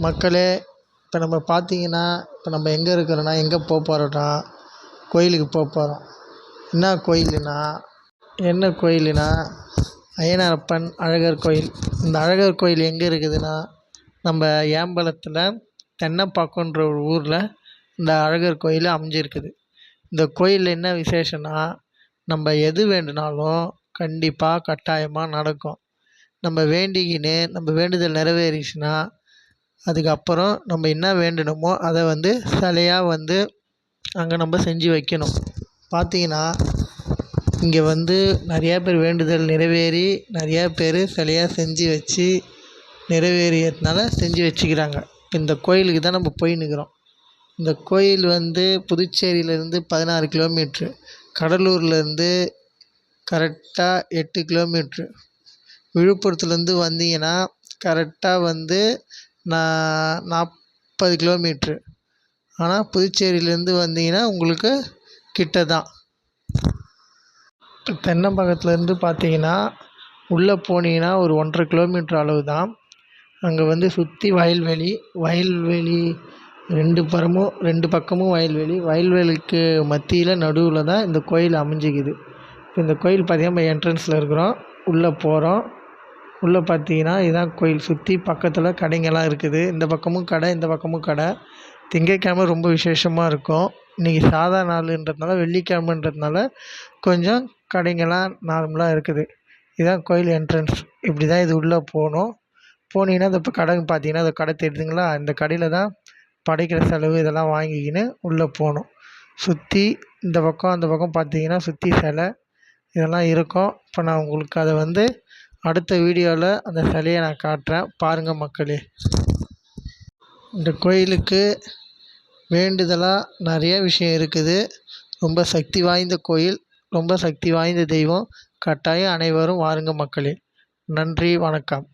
மக்களே, இப்போ நம்ம பார்த்தீங்கன்னா, இப்போ நம்ம எங்கே இருக்கிறோன்னா, எங்கே போகிறோன்னா, கோயிலுக்கு போகிறோம். என்ன கோயிலுனா அய்யனாரப்பன் அழகர் கோயில். இந்த அழகர் கோயில் எங்கே இருக்குதுன்னா, நம்ம ஏம்பலத்தில் தென்னப்பாக்கம்ன்ற ஒரு ஊரில் இந்த அழகர் கோயில் அமைஞ்சிருக்குது. இந்த கோயிலில் என்ன விசேஷம்னா, நம்ம எது வேண்டுனாலும் கண்டிப்பாக கட்டாயமாக நடக்கும். நம்ம வேண்டிக்கின்னு நம்ம வேண்டுதல் நிறைவேறிச்சுன்னா, அதுக்கப்புறம் நம்ம என்ன வேண்டினோமோ அதை சிலையாக அங்கே நம்ம செஞ்சு வைக்கணும். பார்த்தீங்கன்னா, இங்கே நிறையா பேர் வேண்டுதல் நிறைவேறி நிறையா பேர் சிலையாக செஞ்சு வச்சு நிறைவேறியதுனால செஞ்சு வச்சுக்கிறாங்க. இந்த கோயிலுக்கு தான் நம்ம போயின்னுக்கிறோம். இந்த கோயில் புதுச்சேரியிலேருந்து 16 கிலோமீட்ரு, கடலூர்லேருந்து கரெக்டாக 8 கிலோமீட்ரு, விழுப்புரத்துலேருந்து வந்தீங்கன்னா கரெக்டாக 40 கிலோமீட்ரு. ஆனால் புதுச்சேரியிலேருந்து வந்தீங்கன்னா உங்களுக்கு கிட்ட தான். தென்னம்பாக்கத்துலேருந்து பார்த்தீங்கன்னா உள்ளே போனீங்கன்னா ஒரு 1.5 கிலோமீட்ரு அளவு தான். அங்கே சுற்றி வயல்வெளி 2 பக்கமும் வயல்வெளிக்கு மத்தியில் நடுவில் தான் இந்த கோயில் அமைஞ்சிக்குது. இப்போ இந்த கோயில் பார்த்தீங்கன்னா நம்ம என்ட்ரன்ஸில் இருக்கிறோம், உள்ளே போகிறோம். உள்ளே பார்த்தீங்கன்னா இதுதான் கோயில். சுற்றி பக்கத்தில் கடைங்கள்லாம் இருக்குது. இந்த பக்கமும் கடை, இந்த பக்கமும் கடை. திங்கட்கிழமை ரொம்ப விசேஷமாக இருக்கும். இன்றைக்கி சாதா நாளுன்றதுனால, வெள்ளிக்கிழமைன்றதுனால கொஞ்சம் கடைங்கள்லாம் நார்மலாக இருக்குது. இதுதான் கோயில் என்ட்ரன்ஸ். இப்படி தான் இது உள்ளே போகணும். போனீங்கன்னா இந்த இப்போ கடை பார்த்தீங்கன்னா இந்த கடை தெரியுதுங்களா, இந்த கடையில் தான் படைக்கிற செலவு இதெல்லாம் வாங்கிக்கின்னு உள்ளே போகணும். சுற்றி இந்த பக்கம் அந்த பக்கம் பார்த்தீங்கன்னா சுற்றி சிலை இதெல்லாம் இருக்கும். இப்போ நான் உங்களுக்கு அதை அடுத்த வீடியோவில் அந்த சிலையை நான் காட்டுறேன், பாருங்கள் மக்களே. இந்த கோயிலுக்கு வேண்டுதலாக நிறைய விஷயம் இருக்குது. ரொம்ப சக்தி வாய்ந்த கோயில், ரொம்ப சக்தி வாய்ந்த தெய்வம். கட்டாயம் அனைவரும் வாருங்கள் மக்களே. நன்றி, வணக்கம்.